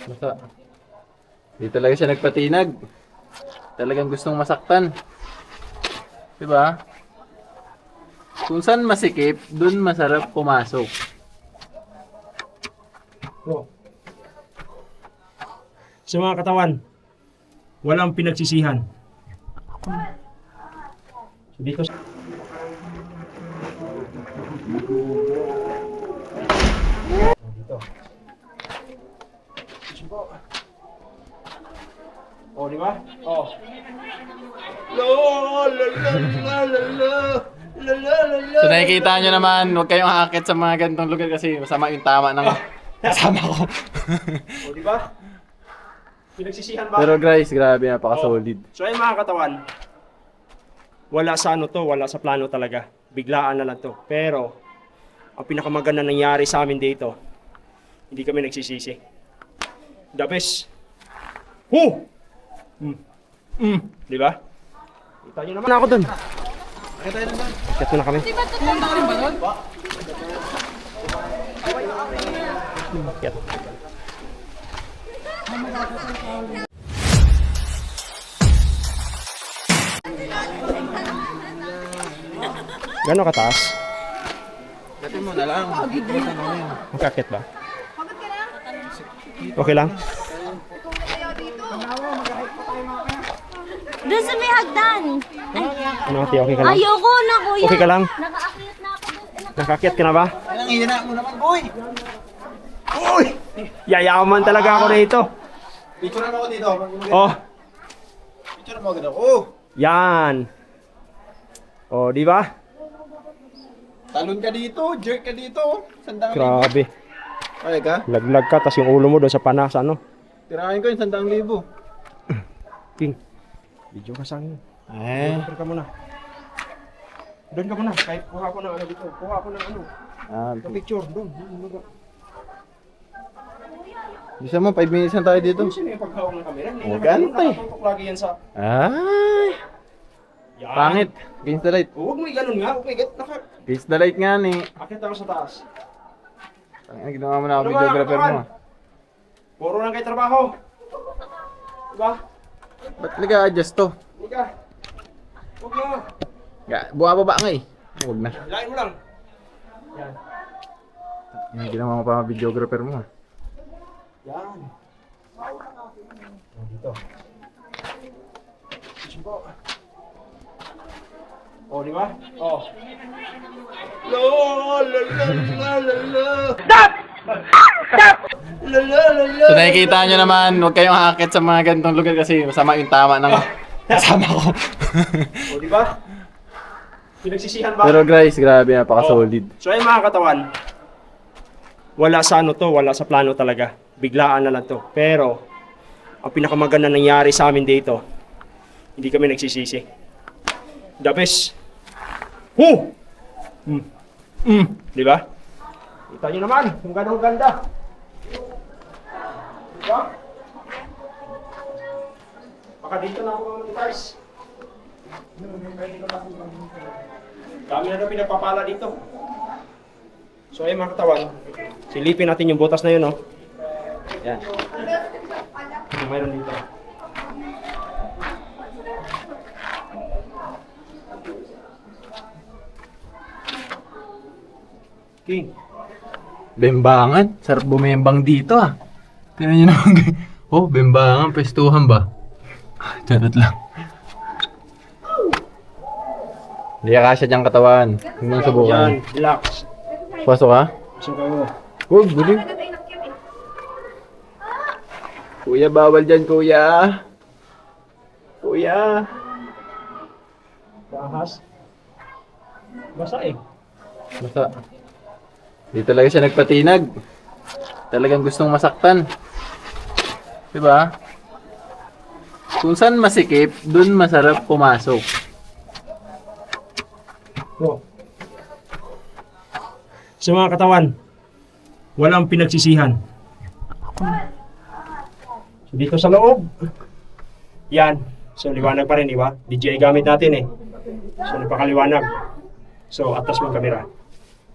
Basta, di talaga siya nagpatinag. Talagang gustong masaktan. Diba? Kung saan masikip, dun masarap pumasok. Oh. Sa mga katawan, walang pinagsisihan. So dito dito. Oh, di ba? Oh. So nakikita nyo naman, huwag kayong haakit sa mga ganitong lugar kasi masama yung tama ng kasama ko. Oh, di ba? Pinagsisihan ba? Pero guys, grabe, napaka-solid. So ay mga katawan, wala sa ano to, wala sa plano talaga. Biglaan na lang to. Pero, ang pinakamaganda nangyari sa amin dito, hindi kami nagsisisi. The best. Woo! Di ba? Kita nyo naman ako dun. Kita na kami. Kit. Gano'n kataas? Dati mo na lang. Magkakit ba? Okay lang? Doon sa may hagdan. Ano ate, okay ka lang? Ayoko na, kuya. Okay ka lang? Nakaakyat na ako doon. Nakakit ka na ba? Anong hina mo naman, boy? Uy! Yayaman talaga ako rito. Picture mo ako dito. Oh, Picture mo agad ako. yan. Oh, di ba? Talon ka dito, jerk ka dito. Sandang Grabe. Ay ka? Laglag ka, tas yung ulo mo doon sa panas, ano? Tirahin ko yung 100,000. King, video ka sa akin. Doon ka muna. Doon ka muna, kahit kuha ko ng ano dito. Kuha ko ng ano. Picture, doon. Bisa mo, 5 minutes na tayo dito. Sino yung paghawak ng camera? Oh, gantay. Nakatutok lagi yan sa... Ay! Yan. Pangit. Against the light. Huwag mo i-ganon nga. Huwag mo i-ganon. Against the light nga ni. Akit ako sa taas. Ang ginawa mo na ako videographer mo. Puro lang kay trabaho. Diba? Ba't nag-a-adjust to? Hindi ka. Huwag mo. Buha ba nga eh. Huwag na. Lain mo lang. Yan. Yung ginawa mo pa mga videographer mo. Yan. Dito. Oh, di ba? Oh. So nakikita nyo naman, huwag kayong haakit sa mga ganitong lugar kasi masama yung tama ng kasama ko. Oh, di ba? Pinagsisihan ba? Pero guys, grabe, napaka-solid. So ay mga katawan, wala sa ano to, wala sa plano talaga. Biglaan na lang to. Pero, ang pinakamaganda nangyari sa amin dito, hindi kami nagsisisi. The best. Woo! Di ba? Kita nyo naman kung gano'ng ganda. Di ba? Baka dito na ako mga guys. Dami na pinagpapala dito. So ayun mga katawan, silipin natin yung butas na yun, no? Yan. Yung mayroon dito. King. Bembangan, sarap bumembang dito ah. Tingnan nyo naman. Oh, bembangan, pestuhan ba? Charot lang. Hindi ka kasya diyang katawan. Huwag mong subukan. Yan, relax. Pasok ha? So kayo. Huwag, bulim. Kuya, bawal dyan, kuya. Kuya. Ahas. Basa eh. Basta, di talaga siya nagpatinag. Talagang gustong masaktan. Diba? Kung saan masikip, dun masarap pumasok. Oh. Sa mga katawan, walang pinagsisihan. So dito sa loob, yan. So liwanag pa rin, di ba? DJI gamit natin eh. So napakaliwanag. So atas mo yung camera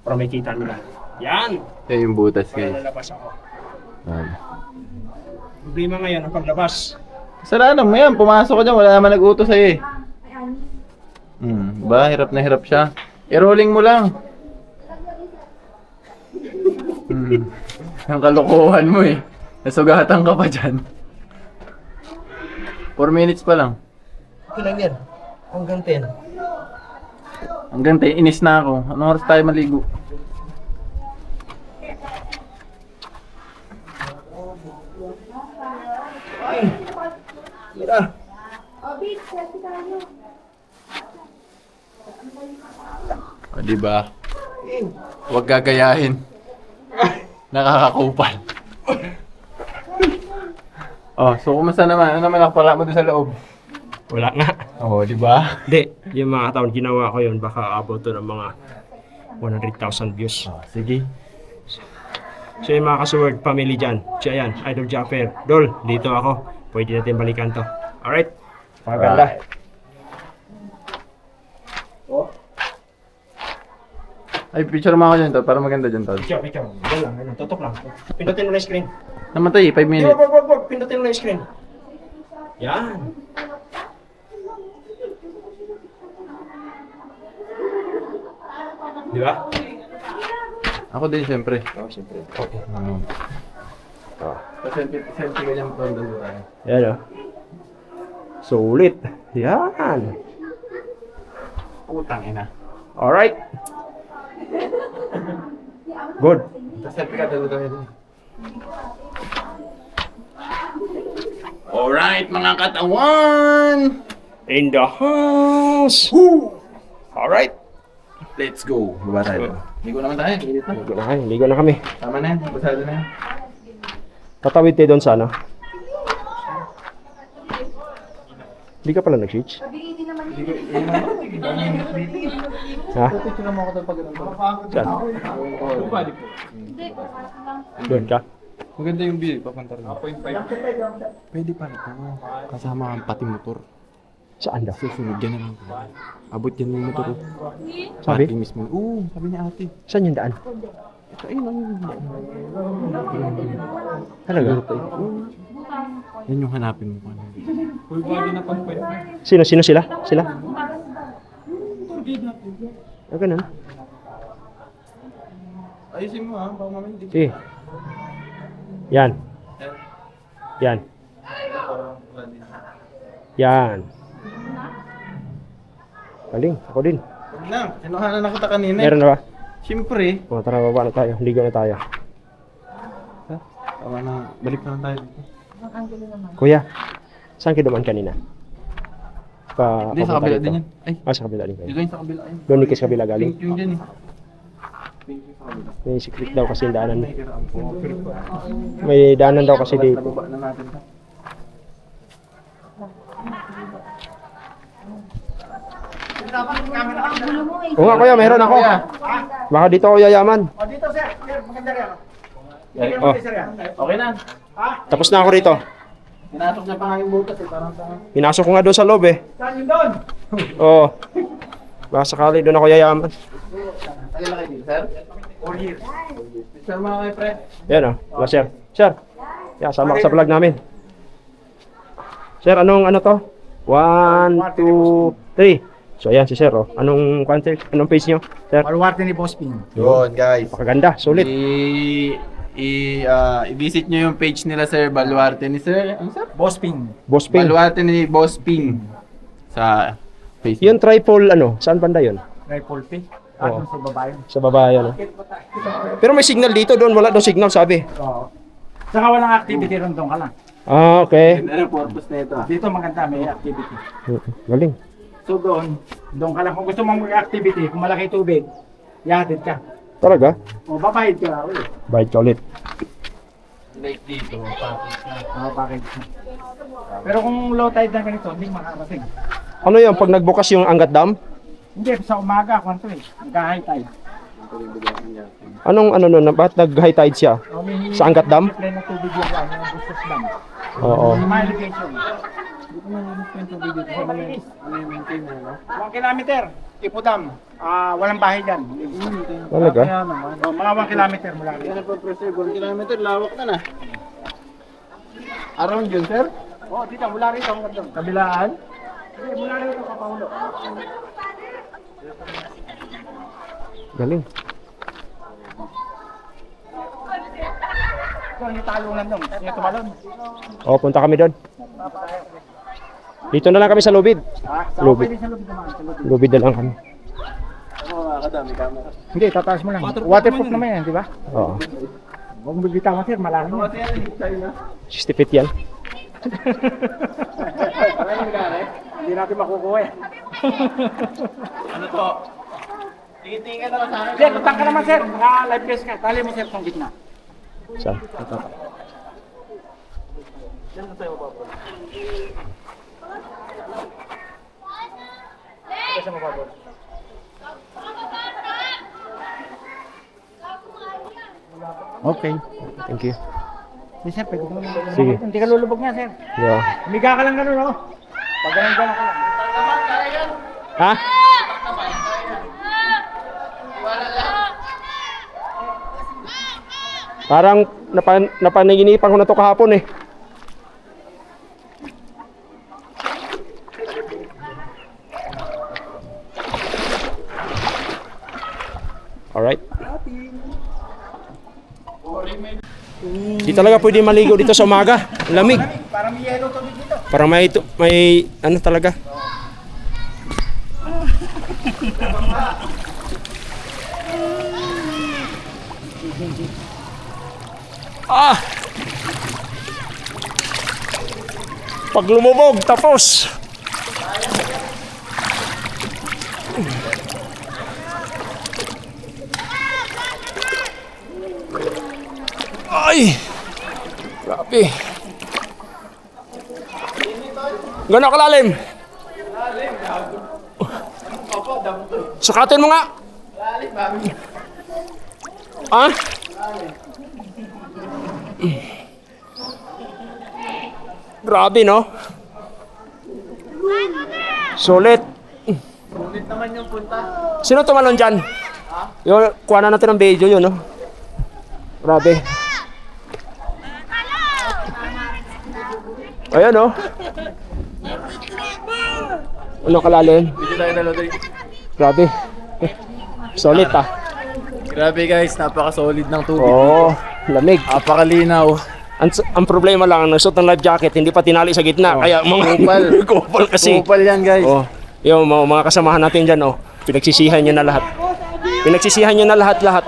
para makita nila. Yan! Yan yung butas, Para guys. lalabas ako. Problema ngayon ang paglabas. Kasalanan mo yan, pumasok ka dyan, wala naman nag-utos sa'yo eh. Ba, hirap na hirap siya. I-rolling mo lang. Ang kalokohan mo eh. Nasugatan ka pa dyan. 4 minutes pa lang. Okay lang yan. Hanggang 10. Hanggang 10, inis na ako. Anong oras tayo maligo? Ay! Mira! O, diba? Huwag gagayahin. Nakakakupal. Oh, so kumusta naman? Ano naman nakapala mo doon sa loob? Wala nga. Oo, diba? Hindi, yung mga taon ginawa ko yun, baka abot to ng mga 100,000 views. Oh, sige. So yung mga kasuword family dyan, siya yan, Idol Japper. Dol, dito ako. Pwede natin balikan to. Alright? Maganda. Ay, picture mo ako dyan to, para maganda dyan to. Picture. Yan lang, ganun. Tutok lang. Pindutin mo na yung screen. Namatay, 5 minutes. Wag. Pindutin mo na yung screen. Yan. Di ba? Ako din, siyempre. Oo, siyempre. Selfie ka dyan, doon tayo. Yan o. Sulit. Yan. Putang ina. Alright. Good. Selfie ka, doon tayo. Alright, mga katawan! In the house. Woo! Alright. Let's go. Baba tayo. Ligo naman tayo. Ligo na. Ligo na kami. Tama na yan. Basado na yan. Tatawid tayo doon sana. Hindi ka pala nag-switch? Ha? Picture mo ako doon pag ganun. Saan? Doon ka? Maganda yung view. Papunta rin. Pwede pa rin. Kasama ang pati motor. Saan daw? Susunod yan naman. Abot yan yung motor. Sabi? Pati mismo. Oo, sabi ni ate. Saan yung daan? Ito, ayun lang yung Talaga? yan yung hanapin mo. Sino sila? Sila? Ah, ganun. Ayusin mo ha. Baka mamaya hindi. Sige. Yan. Yan. Yan. Galing, ako din. Huwag na. Sinuhanan na kita kanina. Meron na ba? Siyempre. O, tara, baba na tayo. Ligo na tayo. Tama na. Balik na lang tayo. Kuya, saan kayo dumaan kanina? Hindi, sa kabila din yan. Ay, Ah, sa kabila din dito kayo. yung sa kabila. Ayun. Doon sa kabila galing. Pink yung dyan eh. Pink yung sa kabila. May secret daw kasi yung daanan. May kiraan po. May daanan daw kasi dito. Nababa na natin. Oo nga kuya, meron ako. Baka dito ako yayaman. Oh, Okay na. tapos na ako rito. Pinasok niya pa nga yung butas eh. Parang sa... Pinasok ko nga doon sa loob eh. Saan yun doon? Oo. Baka sakali doon ako yayaman. Tagal na kayo dito, sir? 4 years. Sir, mga kayo, pre. Yan o. Wala, sir. Sir. Yeah, sama ka sa vlog namin. Sir, anong ano to? 1, 2, 3. So ayan si sir oh. Anong page nyo? Sir? Baluarte ni Boss Ping. Yun, guys. Pakaganda, sulit. I-visit nyo yung page nila, Sir Baluarte ni Sir. Ano, Sir? Boss Ping. Boss Ping. Baluarte ni Boss Ping. Sa Facebook. Yung triple ano, saan banda yun? Rifle Ping. Oo. Sa babae. Sa baba yan oh. Pero may signal dito, doon wala daw signal sabi. Oo. Saka walang activity ron doon ka lang. Ah, okay. Ano yung purpose na ito? Dito maganda, may activity. Galing. So doon ka lang. Kung gusto mong mag-activity, kung malaki tubig, yahatid ka. Talaga? O, babayad ka ulit. Bayad ka ulit. Like dito. Oo, package. Pero kung low tide na ganito, hindi makarating. Ano yan, pag nagbukas yung Angat Dam? Hindi, sa umaga, kung ito eh. Nagka-high tide. Anong ano nun, ba't nag-high tide siya? O, may Sa Angat Dam? supply na tubig yung Bustos Dam. Oo. May mga irrigation. Hindi ko nalulog pa yung tubig dito. Ano yung maintain na, no? 1 kilometer, Ipo Dam. Walang bahay dyan. Talaga? Kaya naman. O, mga 1 kilometer mula Kaya rito. na po, preserve. 1 kilometer, lawak na na. Around yun, sir? Oo, dito, mula rito hanggang doon. Kabilaan? Hindi, mula rito Kapaulo. Galing. Ito, yung talungan doon. Yung tumalon. O, punta kami doon. Dito na lang kami sa lubid. Ha? Sa Lubid. pwede sa lubid naman. Sa lubid. Lubid na lang kami. Hindi, tataas mo lang. Waterproof naman yan, di ba? Oo. Huwag mo bitawan, sir. Malalim yan. 60 feet yan. Hindi natin makukuha eh. Ano to? Tingin-tingin ka naman sa akin. Sir, tutang ka naman, sir. Naka-live vest ka. Tali mo, sir, sa gitna. Saan? Ito sa mababot. Okay. Thank you. Hindi, sir, pwede ko naman. Sige. Hindi ka lulubog niya, sir. Yeah. Humiga ka lang ganun, no? Pag ganun ka lang. Ha? Parang napanaginipan ko na to kahapon eh. Alright. Di talaga pwede maligo dito sa umaga. Lamig. Parang may yellow tubig dito. Parang may ano talaga. Ah! Pag lumubog, tapos. Ay! Grabe. Gano'n kalalim? Sukatin mo nga. Ah? Grabe, no? Sulit. Sulit naman yung punta. Sino tumalon dyan? Yung, kuha na natin ng video yun, no? Grabe. Ayan, no? Ano kalalim? Video tayo dalawa dali. Grabe. Solid, ah. Grabe guys, napaka-solid ng tubig. Oo, lamig. Napakalinaw. Ang problema lang, nagsuot ng life jacket, hindi pa tinali sa gitna. Kaya mga Kupal. kupal kasi. Kupal yan guys. Oh, yung mga kasamahan natin dyan, oh. Pinagsisihan nyo na lahat. Pinagsisihan nyo na lahat-lahat.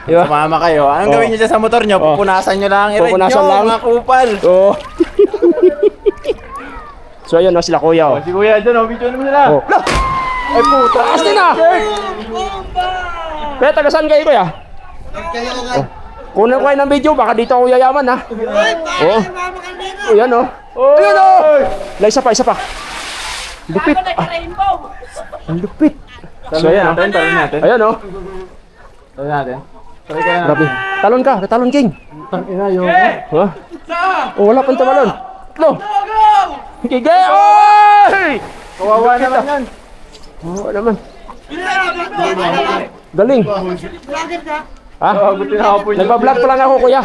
Diba? Sumama kayo. Anong Oh. gawin nyo dyan sa motor nyo? Oh. Pupunasan nyo lang. I-ride Pupunasan nyo, lang. mga kupal. Oo. So ayun, no, sila kuya, oh. Si kuya dyan, video naman nila. Oh. Ay puta. Taas din ah! Kaya taga saan kayo, kuya? Oh. Kunin ko kayo ng video, baka dito ako yayaman, ha? Oo. Oh, yan, oh. Ayun, oh! Isa pa. Lupit. Ah. Ang lupit. So ayan, natin, talon natin. Ayan, oh. Talon natin. Try kaya Grabe. Talon king. Ina yung... Ha? Oh, wala pang tumalon. Lo. Kige. Oy! Kawawa naman yan. Oo naman. Galing. Ha? Buti na ako po yun. Nagpa-vlog pa lang ako, kuya.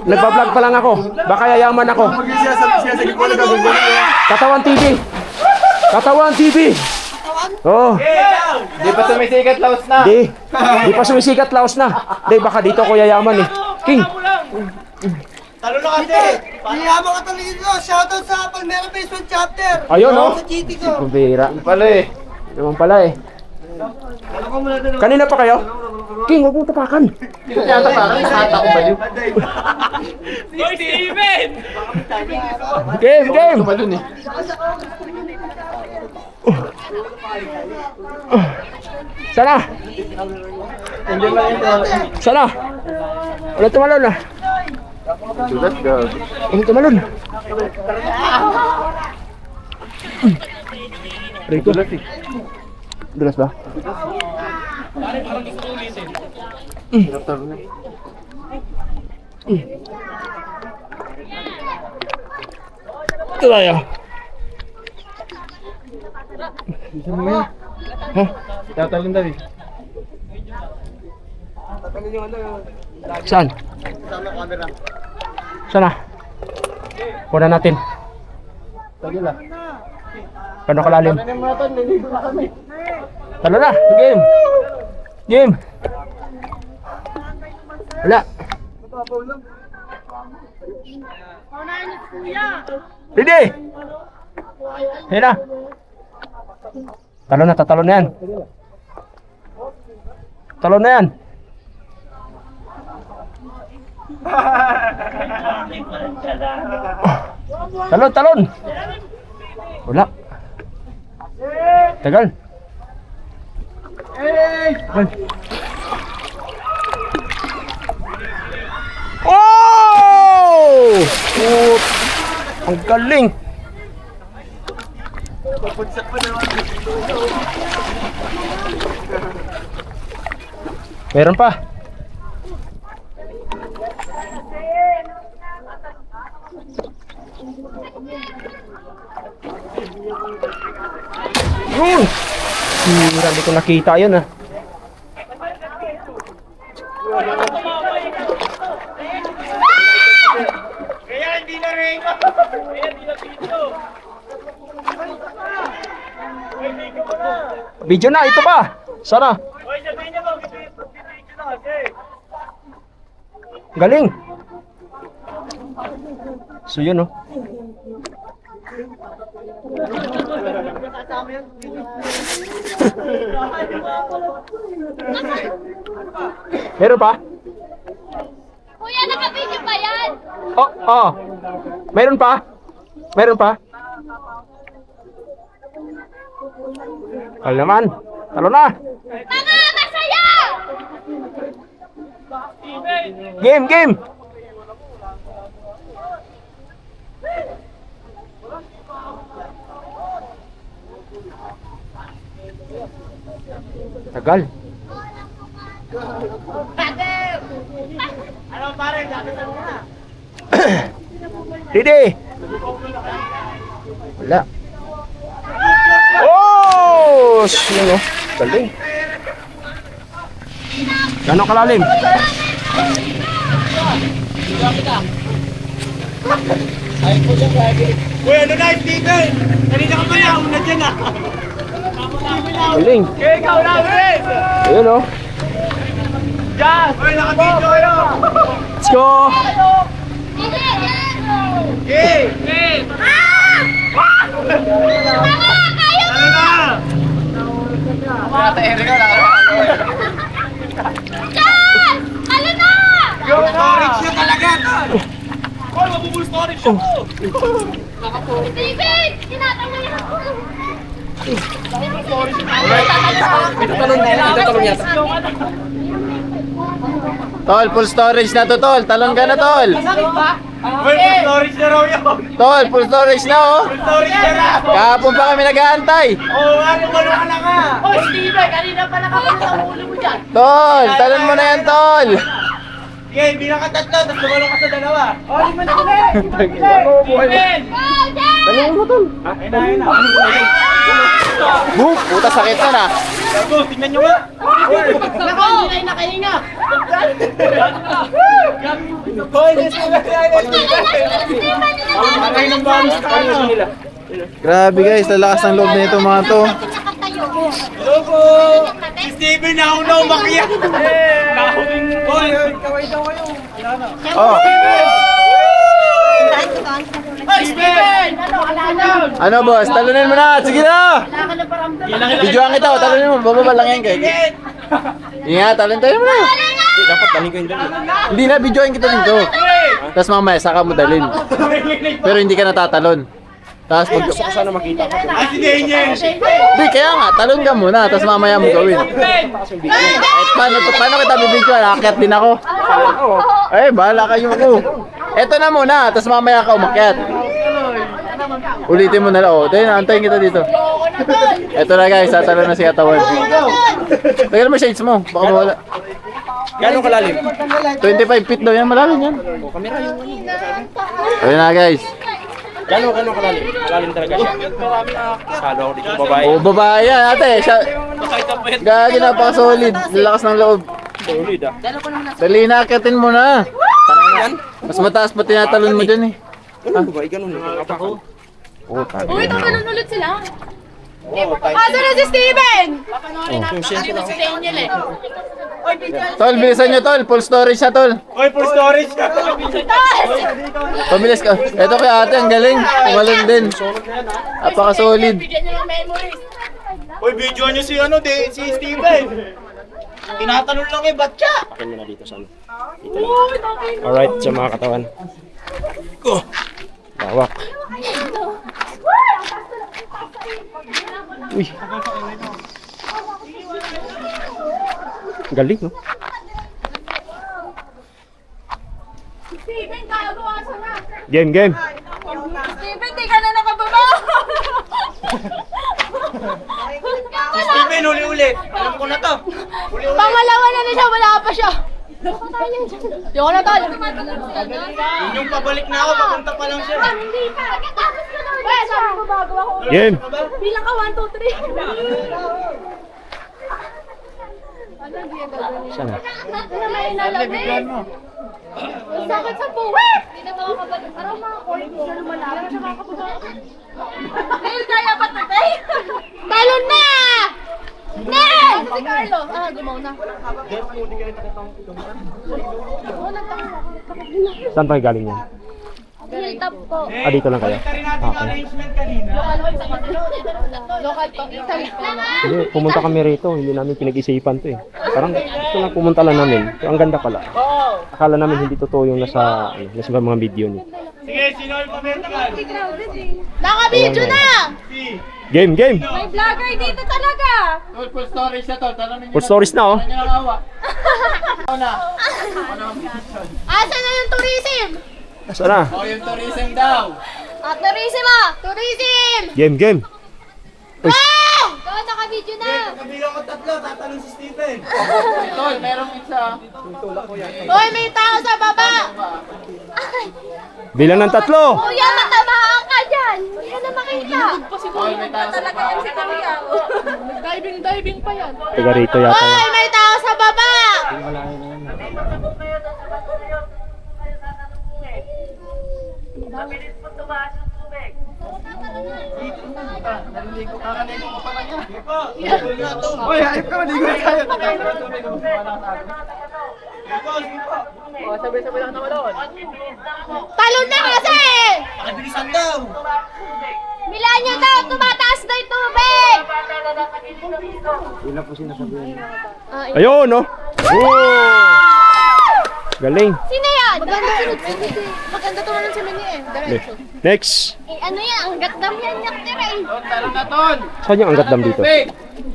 Nagpa-vlog pa lang ako. Baka yayaman ako. Sige po, nagagulgulo. Katawan TV. Katawan TV. Oh, Di pa sumisikat, laos na. di pa sumisikat, laos na. Di, baka dito ako yayaman eh. King. Talo na kasi! Pahiyama ka talaga dito! Shoutout sa Palmera Basement Chapter! Ayun, oh. Sa GT ko! Kumbira. Pala eh. Naman pala eh. Kanina pa kayo? King, huwag mong tapakan. Dito yata parang nakata ko ba yun? Game. Tumalun eh. Sana. Sana. Wala tumalon ah. Sulat ka. Wala tumalon. Rito. Dulas ba? Ito tayo. Bisa mo yan. Ha? Tatalon daw eh. Saan? Sana. Kuna natin. Tagil ah. Gano'ng kalalim? Ano mo na tol, niligo na kami. Talo na! Game! Game! Wala! Ready! Ayan na! Talo na, tatalo na yan. Talo na yan. Talon, talon! Wala. Tagal. Tagal. Oh! Ang galing. Meron pa. Hindi ko nakita yun ah. Video na, ito pa. Sana. Galing. So yun oh. Meron pa? Kuya, naka-video pa yan! Oh, oh. Meron pa? Meron pa? Talo naman. Talo na. Mga masaya! Game, game. Tagal. Ready? Wala. Oh! Sino? Galing. Gano'ng kalalim? Uy, ano na, Steven? Kanina ka pa na, una dyan ah. Galing. Okay, ikaw na, Chris! Ayun oh. Jazz! Uy, nakabidyo kayo! Let's go! Okay! Ano na? Ano na? Yung storage nyo talaga to! Hoy, mabubul storage ako! Steven! Tinatanong ako! Tol, full storage na to tol. Talon ka na tol. Uy, full storage na raw yun! Tol, full storage na oh. Full storage na raw! Kahapon pa kami nag-aantay. Oo, ano ba ka na nga? Oh, Steven, kanina pa nakapit ang ulo mo dyan. Tol, talon mo na yan tol. Sige, bilang ka tatlo, tapos lumalong ka sa dalawa. Oh, lima na ulit! Steven! Talon mo tol. Ayun na, ayun na. Boom, puta sakit na na. Gago, tingnan nyo nga! Nako, hindi na nakahinga. Hoy, Steven! Aray ng bonus ka nila. Grabe guys, lalakas ng loob na ito mga to. Tsaka tayo. Hello po! Si Steven na una umakyat! Hoy, kaway daw kayo. Oh, Hoy, Steven! Ano, alala? ano boss, talunin mo na. Sige na. Wala ka na paramdam. Videoan kita, talunin mo. Bababa lang yan guys. Ingat, talon tayo mo na. Dapat daling ko yung dali. Hindi na, videoan kita dito. Tapos mamaya, saka mo dalhin. Pero hindi ka natatalon. Tapos pag... Gusto ko sana makita ko. Ah, si Daniel! Hindi, kaya nga, talon ka muna. Tapos mamaya mo gawin. Paano kita bibidyoan? Aakyat din ako. Eh, bahala kayo ko. Eto na muna, tapos mamaya ka umakyat. Ulitin mo na lang. Oh, dahil naantayin kita dito. Eto na guys, tatalo na si Katawan. Tagal mo shades mo, baka mawala. Gano'ng kalalim? 25 feet daw yan, malalim yan. Ayun na guys. Gano'ng kalalim? Kalalim talaga siya. Salo ako dito babae. Oh, babae yan ate. Siya... Gagi, napaka-solid. Lalakas ng loob. Solid ah. Dali na, akyatin mo na. Mas mataas pa tinatalon mo dyan eh. Ganun ba? Ganun na. Oo, tayo. Uy, tamanan ulit sila. Asa na si Steven? Si Daniel eh. Tol, bilisan nyo, Tol. Full storage siya, Tol. Oy, full storage ka! Pabilis ka. Ito kay ate, ang galing. Tumalon din. Napaka-solid. Bigyan niyo ng memories. Uy, video nyo si si Steven. Tinatanong lang eh, ba't siya? Akin mo na dito sa ano. Dito lang. Alright, sa mga katawan. Bawak. Uy. Galing, no? Steven, kagawasan na. Game, game. Steven, di ka na nakababa. Si Steven, uli-uli. Alam ko na to. Pangalawa na siya, wala pa siya. Yung na tol. Yun yung pabalik na ako, papunta pa lang siya. Hindi pa. Pagkatapos ko na ulit siya. Sabi ko bago ako. Game. Bilang ka 1, 2, 3. Ano hindi yung gagawin? Saan? Na may nalawin. Ang sakit sa puwet! Hindi na makakabalik. Parang mga court ko. Hindi na siya makakabalik. Nel, kaya ba tatay? Talon na! Nel! Ano si Carlo? Gumaw na. Saan tayo galing yan? Hilltop po. Ah, dito lang kayo? Rin natin yung arrangement kanina. Local to. Isa lang. Hindi, pumunta kami rito. Hindi namin pinag-isipan to eh. Parang gusto lang pumunta lang namin. Pero ang ganda pala. Akala namin hindi totoo yung nasa mga video niyo. Sige, sino yung pamentagal? Naka-video na! Game, game! May vlogger dito talaga! Tol, full storage siya, Tol. Tanong ninyo Full stories na oh. nyo lang awa. Asa na yung tourism? Saan na? O, yung tourism daw. Tourism ah! Tourism! Game, game! Uy, Wow! Ikaw, naka-video na! Kabilang ko tatlo, tatanong si Steven. Tol, merong isa. Hoy, may tao sa baba! bilang ng 3! Kuya, matamaan ka dyan! Hindi ka na makita! Tol, may tao sa Talaga yan si Kuya. Diving pa yan. Taga rito yata Hoy, yan. may tao sa baba! Naliligo ka kanina ko pa kanya. Uy, ayop ka, maligo na tayo. Sabay-sabay lang naman doon. Talon na kasi! Nakabilisan daw. Bilaan nyo daw, tumataas daw yung tubig! Ayun, no? Galing. Sino yan? Maganda tumanan si Mini eh. Diretso. Next. Ano yan? Ang gatdam yan, yaktira eh. Tara na, Tol. Saan yung anggat dam dito?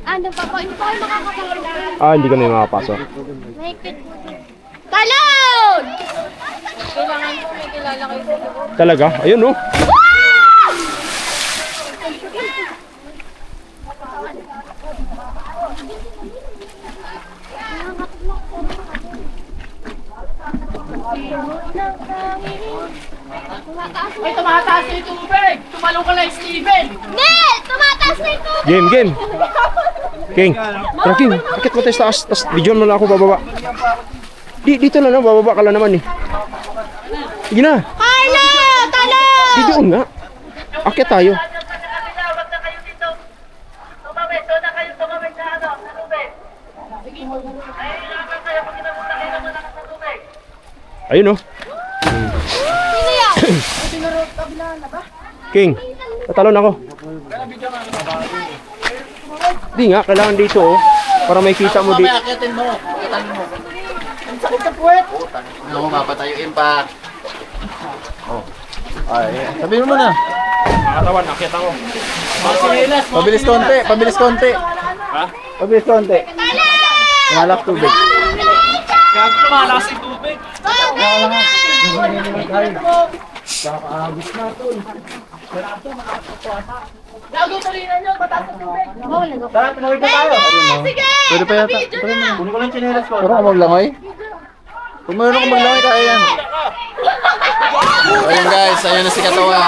Ano pa po? Hindi pa kayo makakapagod. Ah, hindi kami makapasok. Mahigpit. Talon! Kailangan ko may kilala kayo sa Talaga? Ayun, no? Ay, tumataas na yung tubig! Tumalong ka lang, Steven! Nel! Tumataas na yung tubig! Game, game. King. Tara, King. Akit mo tayo sa taas. Tapos videoan mo lang ako bababa. Dito na lang. Bababa ka lang naman eh. Sige na. Carlo! Talon! Di doon nga. Akit tayo. Ayun oh. Sino yan? King. Tatalon ako. Di nga. Kailangan dito oh. Para may kita mo dito. Mamaya, akitin mo. Akitan mo. Ang sakit sa puwet. Ano ko, papatayuin pa. Oh. Ay, sabihin mo na. Katawan. Akit ako. Pabilis konti, pabilis konti. Ha? Pabilis konti. Malak tubig. Kaya malakas yung tubig. Gago, tulinan nyo! Mataas na tubig! Tara, pinawid na tayo. Sige! Pwede pa yata. Kunin ko lang yung chinelas ko. Puro ka maglangoy? Kung mayroon ka maglangoy, kaya yan. So yun guys, ayun na si Katawa.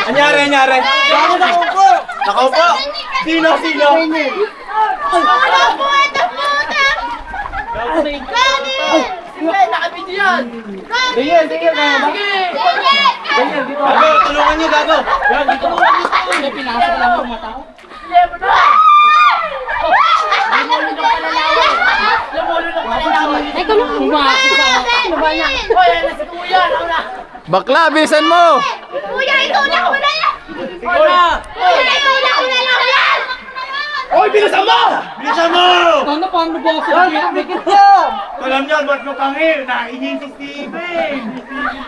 Anyari. Nakaupo. Nakaupo. Sino? Ano po ito puta? Gani! Steven, nakabidyo yan! Sige. Sige! Gago, tulungan niyo, gago. Hindi, pinasok lang yung mata ko. Ikaw lang. Pumasok sa mata. Hoy, yan na si Kuya. Ako na. Bakla, bilisan mo! Kuya, itulak mo na yan! Kuya! Kuya, itulak mo na lang yan! Oy, bilisan mo! Bilisan mo! Paano ba ako sa Kuya? Alam niyo, ba't mo kangi? Naihin si Steven!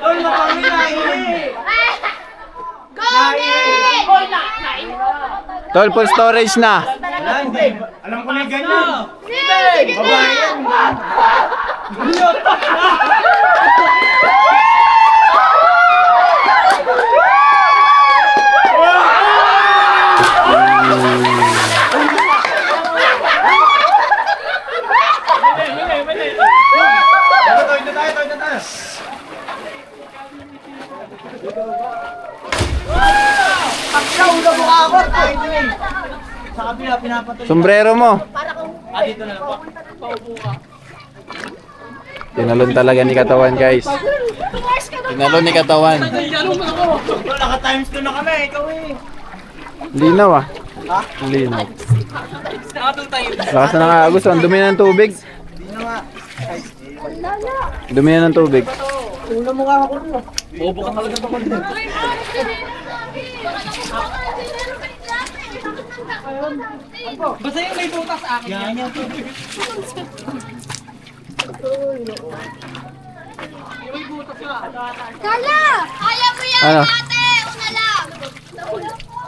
Tol, makangi, naihin! Gogi! Hoy, na! Tol, full storage na. Wala, hindi. Alam ko na yung ganyan. Sige, Babae yan. Ito tayo. Sa kabila, pinapatuloy. Sombrero mo. Dito na lang po. Tinalon talaga ni Katawan, guys. Tinalon ni Katawan. Naka-times 2 na kami, ikaw eh. Linaw ah. Linaw. Lakas na nga, Agus. Ang dumi na ng tubig. Dumi na ng tubig. Basta yung may butas sa akin. Carla! Kaya mo yan, Ano? ate! Una lang!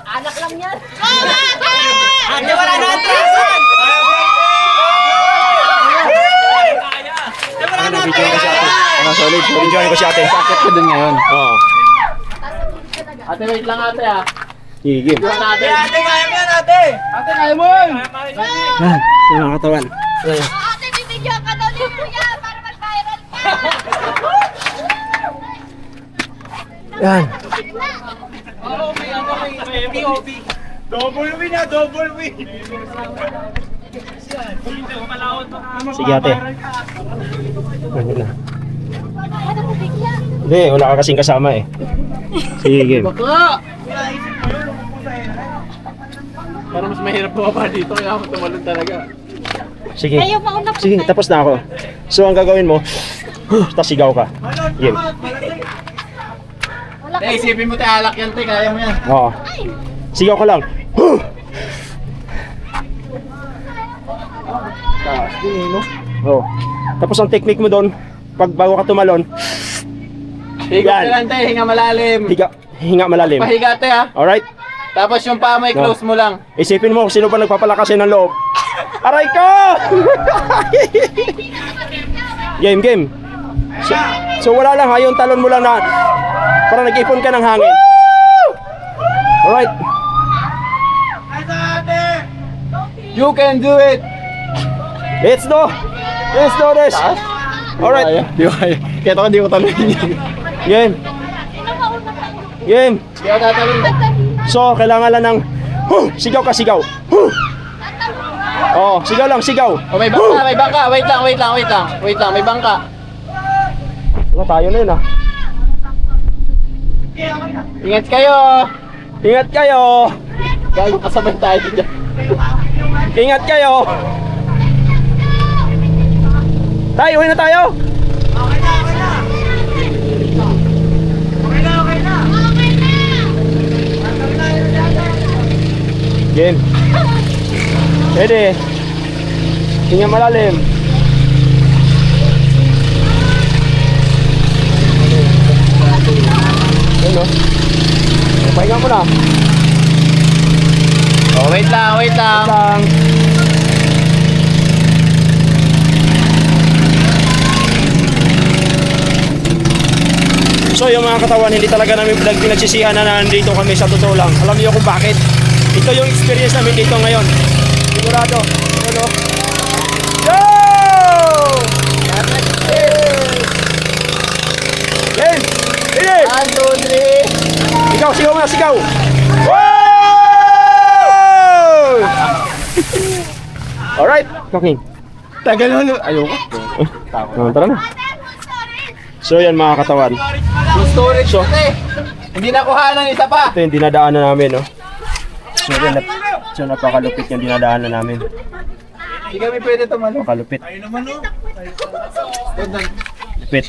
Anak lang yan. Go, ate! Ate, wala na atrasan! Ano, solid. Enjoy ko si ate. Sakit ko dun ngayon. Oo. Ate, wait lang ate ah. Sige. Ate, kaya mo yan, ate! Ate, kaya mo yun. Yung mga katawan. Ate, bibidyo ka daw ni Kuya para mag-viral ka! Yan. POV. Double win na, double win! Sige ate. Ano na? Ano mo bigla? Hindi, wala ka kasing kasama eh. Sige. Bakla! Parang mas mahirap bumaba dito, kaya ako tumalon talaga. Sige. Ayaw mauna pa Sige, tayo. tapos na ako. So ang gagawin mo, tapos sigaw ka. Game. Wala ka. Isipin mo tayo alak yan, te. Kaya mo yan. Oo. Sigaw ka lang. Oh. Tapos ang technique mo doon, pag bago ka tumalon, Higa Yan. ka lang, te. Hinga malalim. hinga malalim. Pahiga, te, ha. Alright? Tapos yung paa mo, i-close mo lang. Isipin mo kung sino pa nagpapalakasin ng loob. Aray ko! game. So wala lang ha, yung talon mo lang na para nag-ipon ka ng hangin. Alright. You can do it. Let's do this. Alright. Di ba kaya? Kaya ako di ko talunin yun. Game. Sino mauna tayo? Game. Di ako tatalon. So kailangan lang ng sigaw ka, sigaw. Oh, sigaw lang, sigaw. Oh, may bangka, may bangka. Wait lang, may bangka. Ano tayo na yun ah. Ingat kayo. Ingat kayo. Gago kasabay tayo dyan. Ingat kayo. Tayo, uwi na tayo. Okay na! Game. Ready. Hinga malalim. Ano? Pahinga mo na. Oh, wait lang. Lang. So yung mga katawan, hindi talaga namin pinagsisihan na nandito kami sa totoo lang. Alam niyo kung bakit? Ito yung experience namin dito ngayon. Sigurado. Ano? Yo! Game! Ready! 1, 2, 3. Ikaw, sigaw nga, sigaw! Wow! Alright, talking. Tagal mo. Ayoko. Tara na. So yan mga katawan. Full storage eh. Hindi nakuha ng isa pa. Ito yung dinadaanan namin, no? So, napakalupit yung dinadaanan namin. Hindi kami pwede tumalo. Napakalupit. Lupit.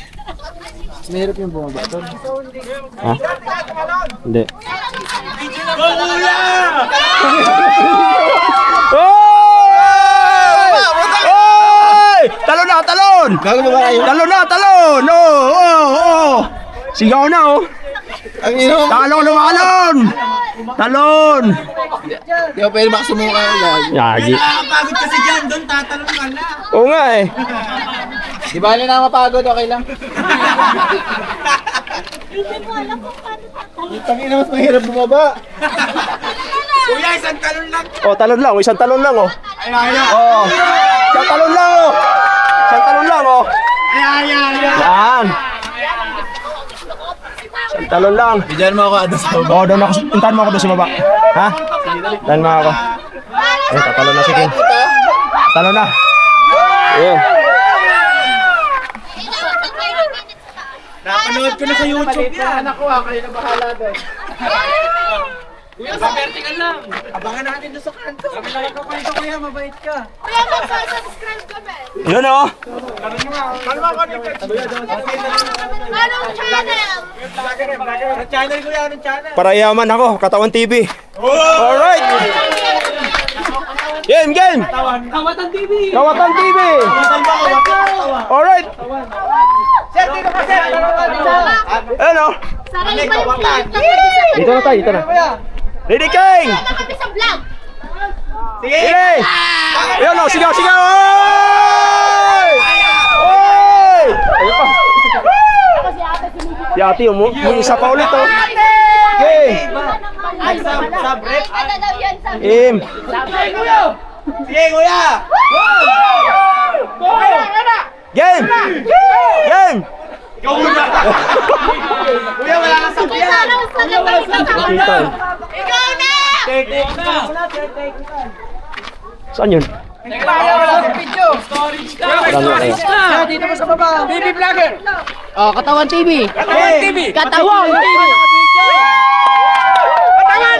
Mahirap yung bumaba doon. Ha? Hindi. Oy! Talon na, talon! Talon na, talon! Oo! Sigaw na, oh! Ang ino. Talon, lumalon! Talon! Hindi ako pwede makasumuka. Yagi. Nakakapagod kasi dyan, doon tatalon ka na. Oo nga eh. Di ba na mapagod? Okay lang. Tangina mas mahirap bumaba. Kuya, isang talon lang. Oh, talon lang. Isang talon lang, oh. Oh. Isang talon lang, oh. Isang talon lang, oh. Yan. Isang talon lang. Bigyan mo ako adas sa baba. Oh, doon ako. Puntahan mo ako doon sa baba. Ha? Puntahan mo ako. Eh, tatalon na si King. Talon na. Yeah. Napanood ko na sa YouTube yan. Anak ko kayo na bahala doon. Kuya, sa vertical lang. Abangan natin doon sa kanto. Kami lang ikaw kayo, kuya, mabait ka. Kuya, magsasubscribe kami. Yun, oh. Anong channel? Anong channel, kuya? Anong channel? Para yaman ako. Katawan TV. Alright. Game. Kawatan TV. Kawatan TV. Alright. Sir, dito ka, sir. Ano? Sarili pa yung vlog. Dito na tayo, dito na. Lady King! Kami sa vlog. Sige! Ayan o, sigaw! Oy! Oy! Ayun pa. Si ate, isa pa ulit, oh. Okay. Ay, sub-rep. Ano daw yan? Im. Sige, kuya. Game! Game! Kuya, wala kang sabi yan. Sana mas nagabay sa Nakita, eh. Ikaw na! Saan yun? Storage ka. Ano kaya? Dito mo sa baba. TV vlogger. Oh, Katawan TV. Katawan TV. Katawan TV.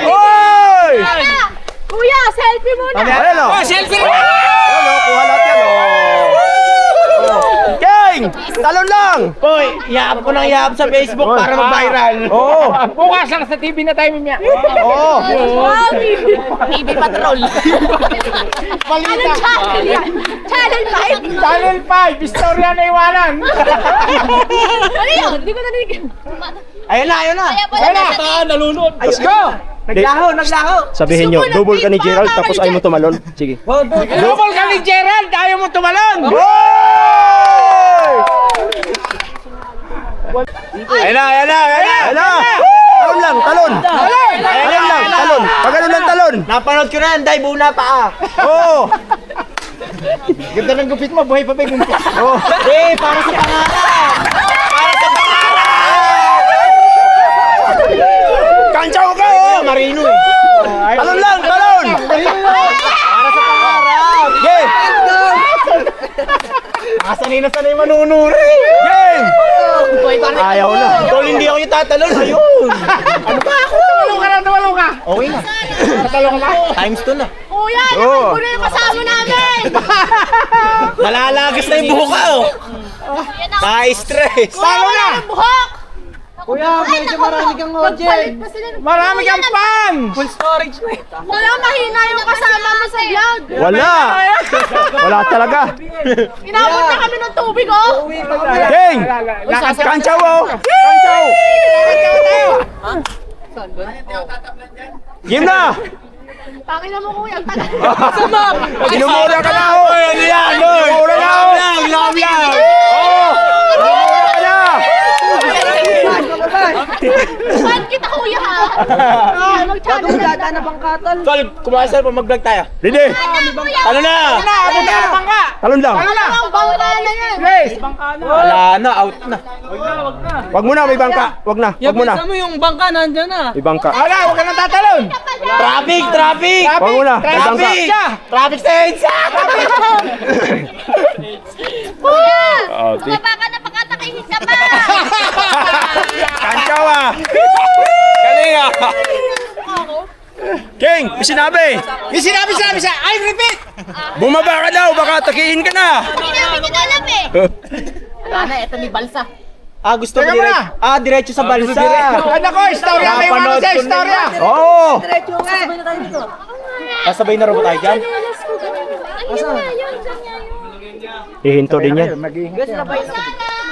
Oy! Kuya, selfie muna. Ayan o. Selfie. Ayan o, kuha lahat yan o. King! Talon lang! Hoy, iyaap ko ng iyaap sa Facebook para mag-viral. Oo. Bukas lang sa TV na tayo mamaya. Oo. Wow, TV Patrol. Anong channel yan? Channel 5? Channel 5. Istorya na iwanan. Ano yun? Hindi ko narinig. Ayun na. Kaya pala nasa Nalunod. Let's go! Naglaho. Sabihin nyo, double ka ni Gerald tapos ayaw mo tumalon. Sige. Double ka ni Gerald. Ayaw mo tumalon. Ayan na! Talon lang, talon! Talon lang, talon! Pag ano ng talon! Napanood ko na yan, Day, buna pa. Oo! Ganda ng gupit mo, buhay pa ba yung gupit? Oo! Para sa pangarap! Kanchaw ka! Oh! Marino eh. Talon lang, talon! Para sa pangarap! Game! Sanay na manunuri. Game! Ayaw na. Tol, hindi ako yung tatalon. Ayun. Ano ba ako? Tumalong ka. Okay na. Tatalon ka. Times 2 na. Kuya, Oo. naman ko na yung kasama namin. Nalalagis na yung buhok ko. Yan ako. Ka-stress. Kuya, wala ng buhok. Kuya, medyo marami kang Magpalit pa sila. Marami kang fan. Full storage na. Wala, mahina yung kasama mo sa vlog. Wala! Wala talaga. Inabot na kami ng tubig, oh. Game! Kanchaw oh! Kanchaw! Game na! Tangina mo, kuya. Ang tagal. Inumura ka na oh! Ano yan? Inumura na oh! Love lang. Oh! Inumura ka na! Saan kita, kuya, ha? Mag-channel na. Tol, kumasal pa mag-vlog tayo. Ready? Ano na? Talon lang. Ang bangka na yan. Wala na, out na. Wag mo na, may bangka. Wag na, wag mo na. mo yung bangka nandyan na. May bangka. Wala, huwag ka nang tatalon. Traffic! Wag mo na, may bangka. Traffic sa EDSA! Kuya! Oh, Bumaba ka na, pakatakihin ka pa. Ikaw ah! Galing ah! King, may sinabi! May sinabi siya! I repeat! Bumaba ka daw, baka takihin ka na! Hindi namin alam eh. Wala na, eto ni Balsa. Gusto Teka muna! diretso sa balsa! Ano ko, istorya! May mga sa istorya! Oo! Kasabay na rin tayo dyan? Ayun nga yun, dyan nga yun. Hihinto din yan. Mag-iingat yan.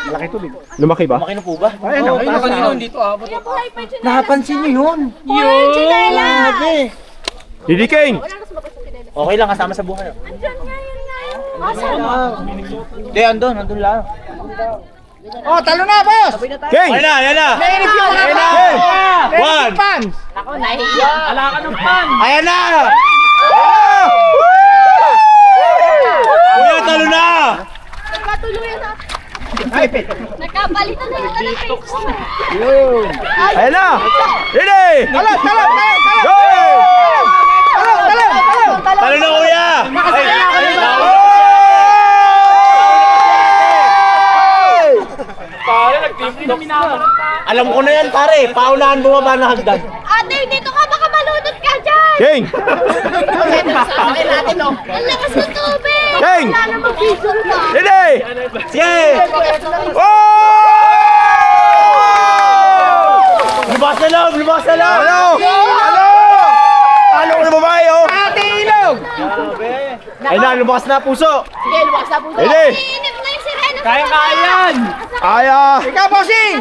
Malaki tubig. Lumaki ba? Ayun, ayun, dito abot. Napansin niyo yun? Yun! Chinela! Didi King! Okay lang, kasama sa buhay. Andyan nga yun nga yun. Asan? Hindi, andun lang. Oh, talo na, boss! King! Ayan na! Nainip yung mga Ayan na! fans! One! Fans! Ako, nahihiya. Wala ka ng pan. Ayan na! Kuya, talo na! Nagkatuluyan na. Malipit. Nagkapalitan na yung face. Ayan na! Didi! Talo! Go! Talo na, kuya! Alam ko na yan, pare. Paunahan bumaba na hagdan. Ate, dito ka baka malunod ka dyan. King! Sasakin natin, no? Ang lakas ng tubig. King! Wala namang video na. Didi! Sige! Oh! Lubas na loob! Ano? Ano? Talo ko na babae, oh! Ate Ilog! Ay na, lumakas na puso! Sige, luwas na po. Didi! Iinip na yung sirena. Kaya-kayan! Kaya! Ikaw, bossing!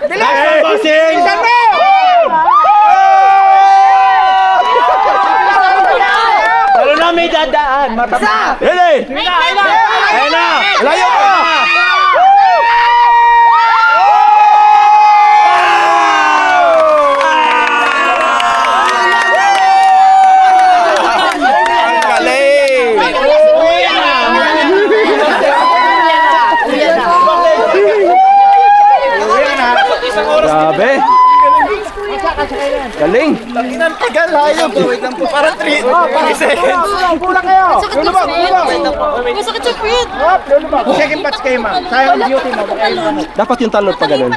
Bilis! Hey, bossing! Isan mo! Talo na may dadaan. Matasa! Didi! Ayan na! Layo ka! Ang galing! Grabe! Galing! Tagal layo. Wait lang po. Para 3 seconds. Kulang kayo. Lulubog. Masakit sa pit. Lulubog. Second batch kayo, ma'am. Sayang ang beauty mo. Dapat yung talot pa ganun.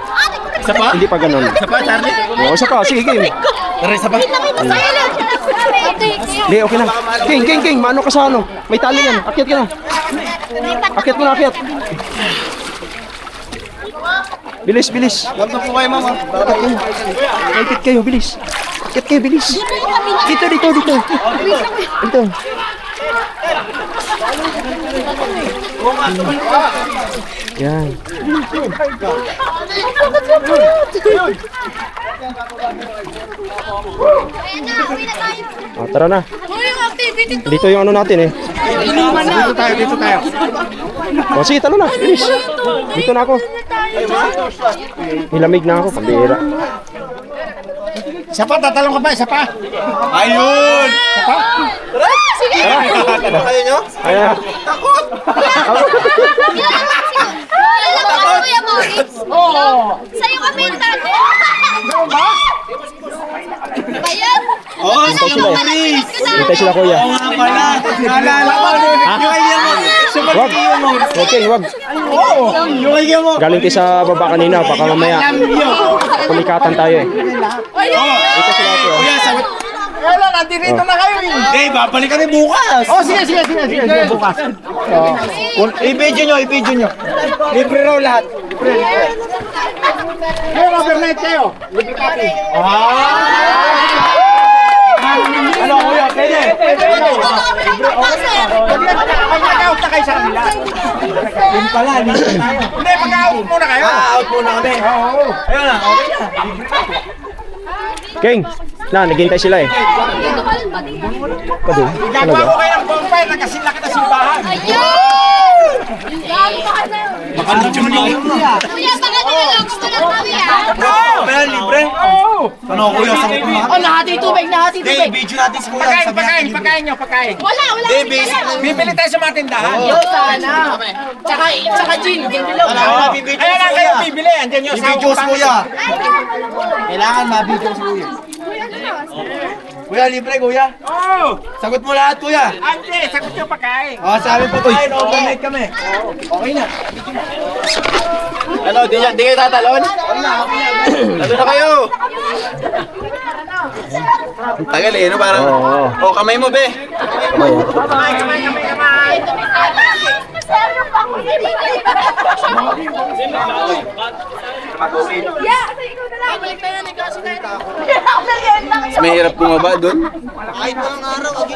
Isa pa? Hindi pa ganun. Isa pa, Charlie. Oo, isa pa. Sige, game. Isa pa. Nakita sa'yo lang. Ate, Hindi, okay na. King, mano ka sa ano? May tali yan. Akyat ka na. Akyat mo na, akyat. Bilis. Huwag na po kayo, ma'am. Akyat kayo, bilis. Akyat kayo, bilis. Dito. Dito. Yan. Ayan na, uwi na tayo. Tara na. Uy, yung activity to. Dito yung ano natin eh. Dito tayo. O sige, talo na. Bilis. Dito na ako. Nilamig na ako. Pambihira. Isa pa, tatalong ka pa. Isa pa. Ayun! Sige. Ayan. Kilala mo ba, Kuya Maurice? Oo. Sa'yo kami yung tago. Ayan. Oo, Hintay sila eh. Hintay sila, kuya. Naalala ko. Yung idea mo. Wag. Okay, wag. Yung idea mo. Galing tayo sa baba kanina. Baka mamaya. Kumikatan tayo eh. Dito sila ito. Kuya, sabat. Wala, nandito na kayo. Hindi, babalik kami bukas. Oh, sige. Bukas. I-video nyo. Libre raw lahat. Kayo, overnight kayo. Libre kami. Ano, kuya? Pwede. Mag-out na kayo sa kanila. Yun pala, libre tayo. Hindi, mag-out muna kayo. Out muna kami. Oo. Ayun na, okay na. King. Naghihintay sila eh. Dito ka lang ba? Dito. Pwede. Gagawa ko kayo ng bonfire na kasi laki na simbahan. Ayun! Yung gago ka na yun. Makalitsyon mo. Kuya, baka nilalako mo lang kami Pero libre. Ano, kuya? Sakit mo. Oh, nahati tubig. Hindi, video natin si kuya. Pagkain nyo. Wala kami dala. Bibili tayo sa mga tindahan. Yo, sana. Tsaka gin. Gin bilog. Ayan lang kayo bibili. Andiyan nyo sa Videos, utang. kuya. Kailangan ma-videos, kuya. Kuya, libre kuya. Oo! Sagot mo lahat kuya. Ante, sagot yung pagkain. Oh, sabi po tayo, overnight kami. Okay na. Ano, di kayo tatalon? Lalo na kayo! Tagal eh, no? Parang... Oh, kamay mo, be! Kamay. Seryo pa ako. Yeah, kasi ikaw na lang. Balik na yan, kasi na ito. May hirap bumaba doon.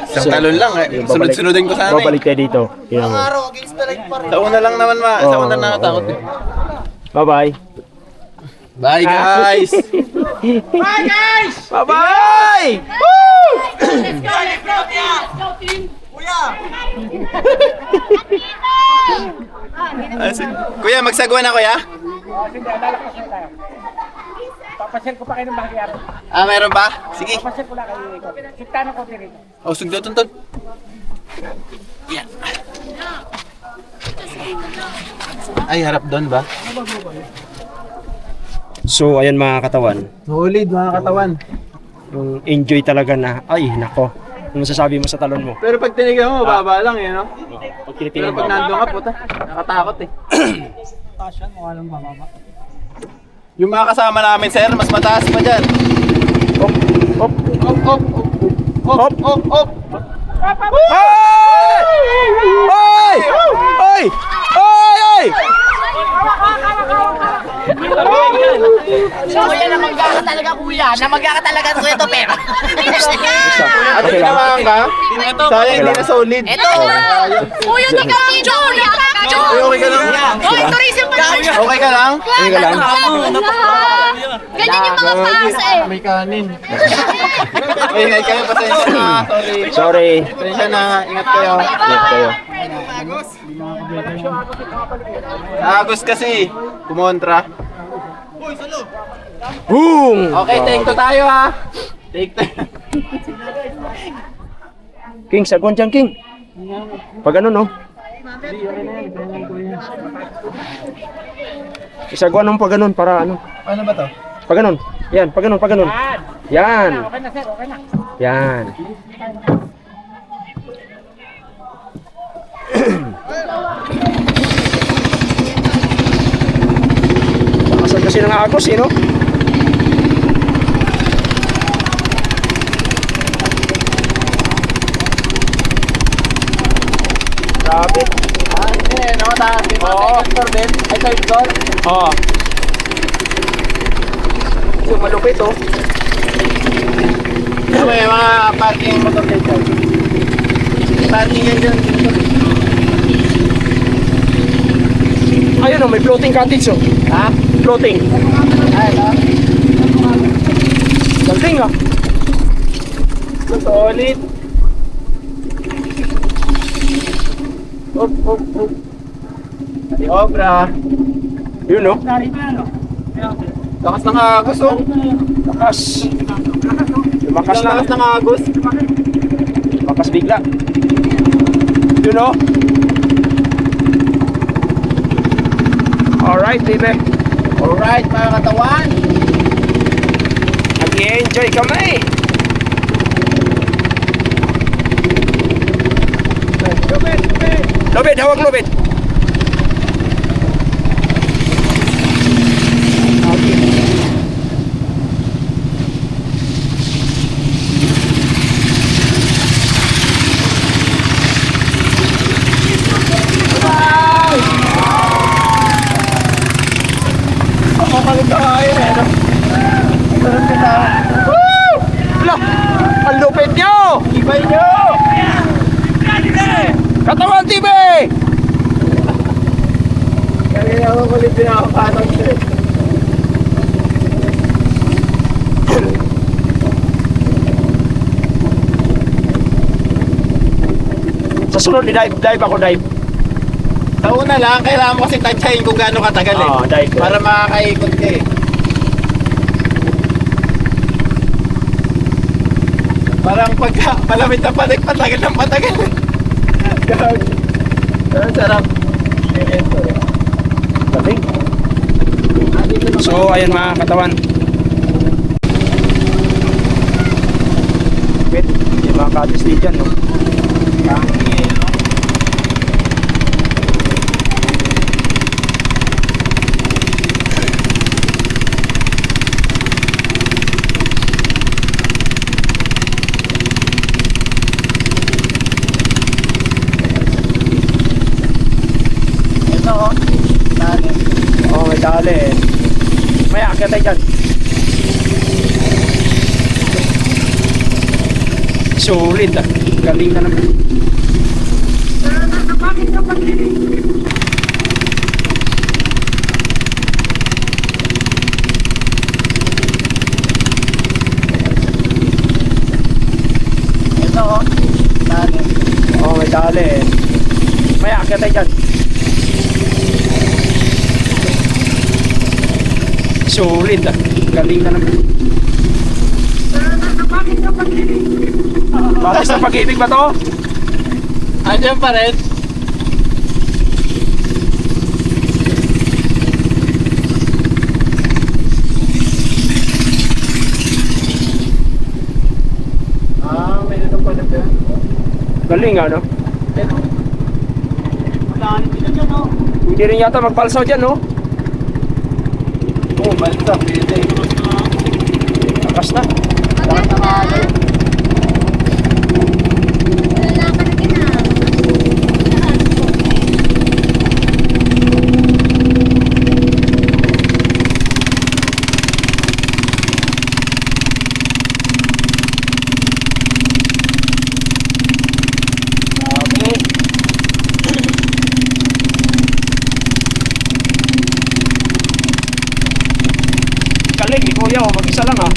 Isang talon lang eh. Sunod-sunodin ko sana eh. Babalik tayo dito. Tingnan mo. Sa una lang naman sa una nakatakot eh. Bye-bye. Bye guys! Bye guys! Bye-bye! Let's go, team! Kuya, magsagwa na kuya? Sige, lalakas na tayo. Papasyal ko pa kayo ng bahagyaro. Ah, meron ba? Sige. Papasyal ko lang kayo. Sikta na konti rito. Oh, sugdo tuntun. Yan. Ay, harap doon ba? So, ayan mga katawan. Solid mga katawan. Yung enjoy talaga na, ay, nako. Ano masasabi mo sa talon mo? Pero pag tinignan mo, mababa lang eh, no? Pag Pero tinitingnan mo. pag nandun ka, puta, nakatakot eh. Yung mga kasama namin, sir, mas mataas pa dyan. Hop, hop, Op, op, op, op, op, op. Hoy! Hoy! Hoy! Hoy! Hoy! Kuya, namangga ka talaga, kuya. Namangga ka talaga sa ito, pero. At Okay lang. tinamaan ka? Sayang, hindi na solid. Ito! Kuya, di ka lang, John! Uy, okay ka lang? Hoy, tourism pa! Okay ka lang? Okay ka lang? Ganyan yung mga pass eh. May kanin. Uy, ingat kayo, pasensya na. Sorry. Sorry. Pasensya na, ingat kayo. Ingat kayo. Agos kasi, kumontra. Boom! Okay, take two tayo ha. Take two. King, sagwan dyan, King. Pag ano, no? Isagwan mo pag ganun para ano. Ano ba to? Pag ganun. Yan, pag ganun, pag ganun. Yan. Okay na sir, okay na. Yan. Lakasan kasi ng agos, eh, no? Grabe. No, second score din. Ay, third score. Oo. So, malupit, oh. May mga parking motor dito. Parking yan dyan. Ayun, oh, may floating cottage, oh. Ha? Floating. Ay, ito. Galing, ah. Solid. Up, up, up. Ay, obra. Yun, no? Lakas ng agos, oh. Lakas. Lumakas na. Lakas ng agos. Lumakas bigla. Yun, no? Alright, baby. Alright, mga katawan. Nag-i-enjoy kami. Lobit, hawak lobit. Ang lupit nyo! Ibay nyo! Katawan TV! Kaya ako kulit din ako patang sir. Sa sunod, dive ako, dive. Sa una lang, kailangan mo kasi tansyahin kung gaano katagal eh. Oo, dive. Para makakaikot ka eh. Parang pagka malamit na panik, patagal ng patagal. Pero sarap. Galing. So, ayan mga katawan. Cottage din dyan, no? Ito oh. Dali. Oo, may dali eh. May akyat tayo dyan. Solid ah. Galing na naman. Ito oh. Dali. Oo, may dali eh. May akyat tayo dyan. Solid ah. Galing na naman. Batas na pag-ibig ba to? Andiyan pa rin. May nito pa na ba? Galing ano? Dali dito dyan oh. Hindi rin yata magpalsaw dyan, no? Oo, balsa, pwede. Lakas na. Maganda na. Wala ka na ginagawa. Galing, kuya, oh, mag-isa lang ah.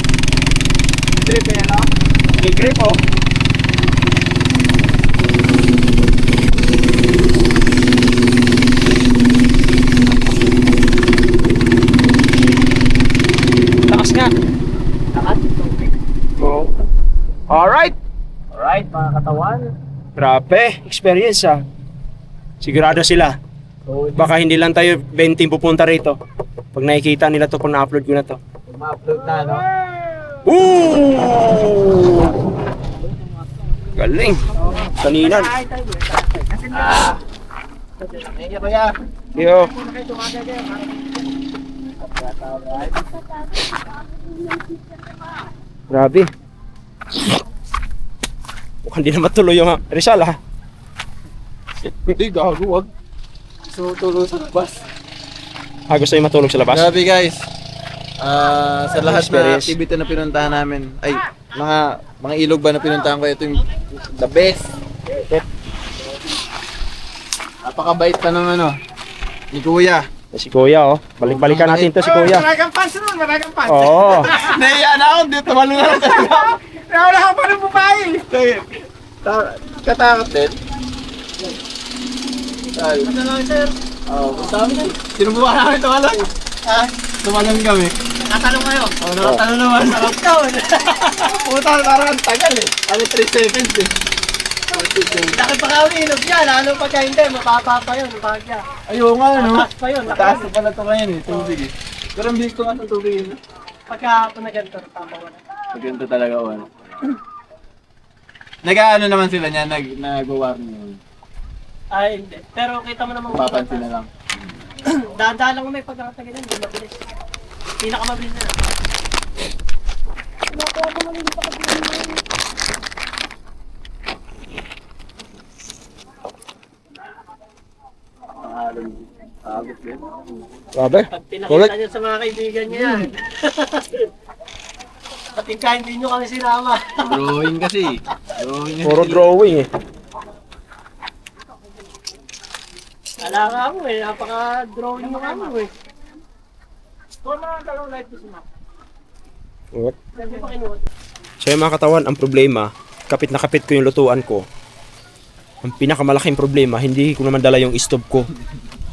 Trip yan oh. May grip oh. Lakas nga. Lakas. Oo. Alright. Alright mga katawan. Grabe, experience ah. Sigurado sila. Baka hindi lang tayo 20 pupunta rito. Pag nakikita nila to, pag na-upload ko na to. Ma-upload na, no? Ooh! Galing. Kaninan. Thank you kuya. Yo. Grabe. Mukhang di na matuloy yung Rizal ha. Hindi, gago, wag. Gusto mo tulog sa labas. Gusto yung matulog sa labas? Grabe guys. Sa lahat na Experience. activity na pinuntahan namin, ay, mga ilog ba na pinuntahan ko, ito yung the best. Napakabait pa ng ano, ni Kuya. Si Kuya oh. Balik-balikan natin to si Kuya. Maragang pants nun, maragang pants. Oo. Naiya na ako, dito tumalo na lang talaga. Wala ka pa ng babae. Katakot din. Ay, Ano lang sir? sabi na. Sinubukan namin tumalon. Tumalon kami. Nakatanong kayo. Nakatalo naman. Sarap ka. Puta, parang ang tagal eh. 3 seconds eh. Laki pa kami, ilog yan. Ano pagka hindi, mapapa pa yun. Bagya. Ayaw nga, no? Mataas pa yun. Mataas na pala ito ngayon eh, tubig eh. Pero ang bilis ko nga sa tubig eh. Pagka panaganto, tama ko na. Maganda talaga wala. Nag-ano naman sila niya, nag-warning naman. Ay, hindi. Pero kita mo naman. Papansin na lang. Dahan-dahan lang may pagkakatagilan. Hindi mabilis. Pinakamabilis na. Grabe. Pag pinakita niyo sa mga kaibigan niya yan. Patingka hindi niyo kami sinama. Drawing kasi. Drawing kasi. Puro drawing eh. Ala nga mo eh. Napaka-drawing mo nga mo eh. Kung mga dalawang light is map. What? Hindi pa kinuha. So yung mga katawan, ang problema, kapit na kapit ko yung lutuan ko. Ang pinakamalaking problema, hindi ko naman dala yung stove ko.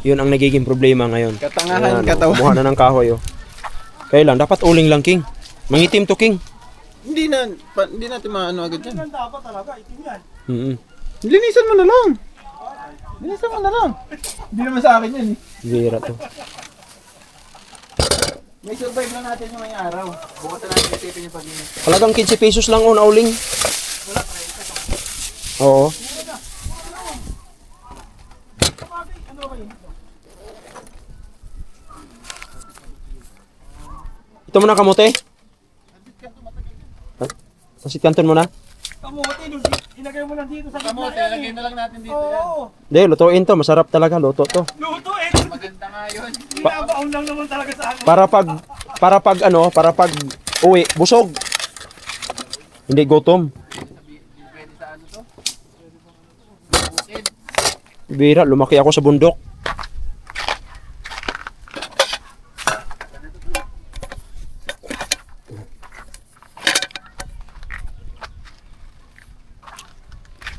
Yun ang nagiging problema ngayon. Katangahan, Ayan, katawan. Kumuha na ng kahoy. Oh. Kaya lang, dapat uling lang, King. Mangitim to, King. Hindi natin maano agad yan. Dapat talaga, itim yan. Linisan mo na lang. Linisan mo na lang. Hindi naman sa akin yan eh. Gira to. May survive lang natin yung may araw. Bukod na natin isipin yung pag-inis. Halagang 15 pesos lang, oh, na uling. Oo. Ito mo na kamote? Pasit kanton mo na? Kamote, ilagay mo lang dito sa gitna. Kamote, lagay na lang natin dito yan. Oo. Hindi, lutuin to. Masarap talaga. Luto to. Luto eh. Maganda nga yun. Binabaon lang naman talaga sa ano. Para pag uwi, busog. Hindi gutom. Pwede sa ano to? Bira, lumaki ako sa bundok.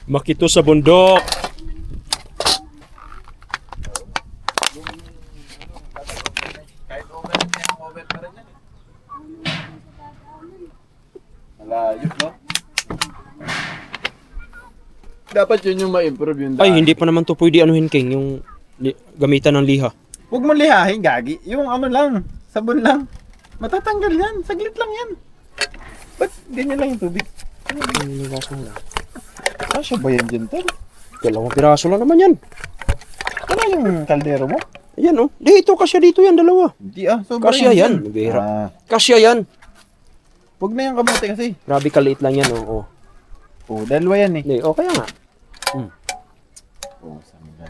Makito sa bundok. Kahit over yan, over pa rin yan. Malayo, no? Dapat yun yung ma-improve yung Ay, hindi pa naman to pwede anuhin, King, yung gamitan ng liha. Huwag mo lihahin, Gagi. Yung ano lang, sabon lang. Matatanggal yan. Saglit lang yan. Ba't ganyan lang yung tubig? Kasya ba yan dyan, tol? Dalawang piraso lang naman yan. Ano yung kaldero mo? Ayan oh. Dito, kasya dito yan, dalawa. Hindi sobra Kasya yan. Bira. Kasya yan. Huwag na yung kamote kasi. Grabe kaliit lang yan, oh. Oo, dalawa yan eh. Hindi, oh, kaya nga.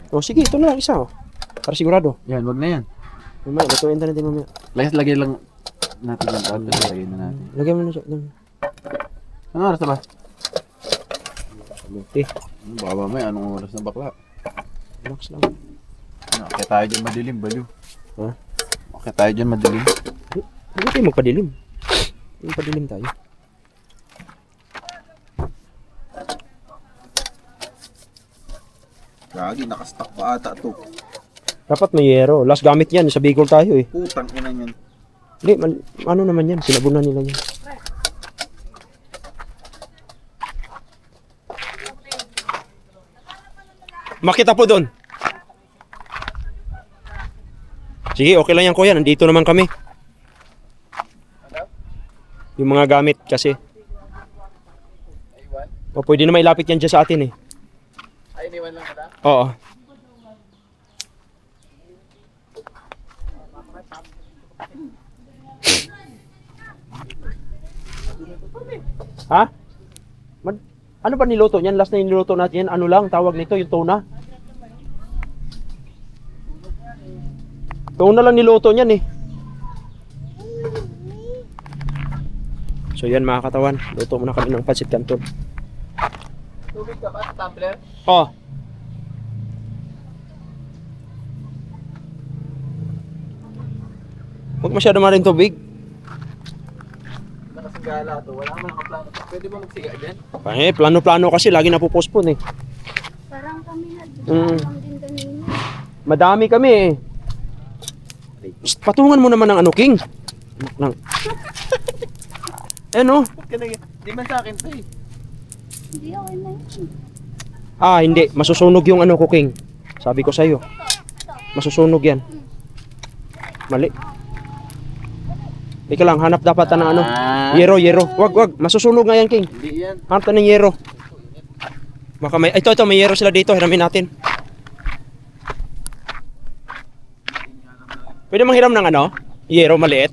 Oh, sige, ito na lang isa, oh. Para sigurado. Yan, wag na yan. Mamaya, lutuin natin mamaya. Lagay lang natin yung powder. Lagay na natin. Lagyan mo na siya. Ano oras na ba? Kamuti. Baka mamaya, anong oras na bakla? Relax lang. Kaya tayo dyan madilim, baliw. Ha? Kaya tayo dyan madilim. Hindi tayo magpadilim. Magpadilim tayo. Gagi, nakastock pa ata to. Dapat may yero. Last gamit yan. Sa Bicol tayo eh. Putang ina yan. Hindi, ano naman yan. Sinabunan nila yan. Makita po doon. Sige, okay lang yan kuya. Nandito naman kami. Yung mga gamit kasi. O, pwede naman ilapit yan dyan sa atin eh. Ay, iniwan lang kita? Oo. Ha? Ano ba niluto niyan? Last na niluto natin yan. Ano lang tawag nito? Yung tuna? Tuna lang niluto niyan eh. So yan mga katawan. Luto muna kami ng pancit canton. Tubig ka ba? Tumbler? Oh. Huwag masyado marin tubig. Nakasigala to. Wala naman nakaplano. Pwede ba magsiga dyan? Eh, plano-plano kasi lagi napopospon eh. Parang kami na Mm. lang din kanina. Madami kami eh. Psst, patungan mo naman ng ano, King. Nang. Ano? Di man sa akin to eh. Hindi okay na yun. Ah, hindi. Masusunog yung ano ko, King. Sabi ko sa'yo. Masusunog yan. Mali. Ika lang, hanap dapat ng ano. Yero. Wag. Masusunog nga yan, King. Hindi yan. Hanap tayo ng yero. Baka may... Ito, may yero sila dito. Hiramin natin. Pwede manghiram ng ano? Yero, maliit.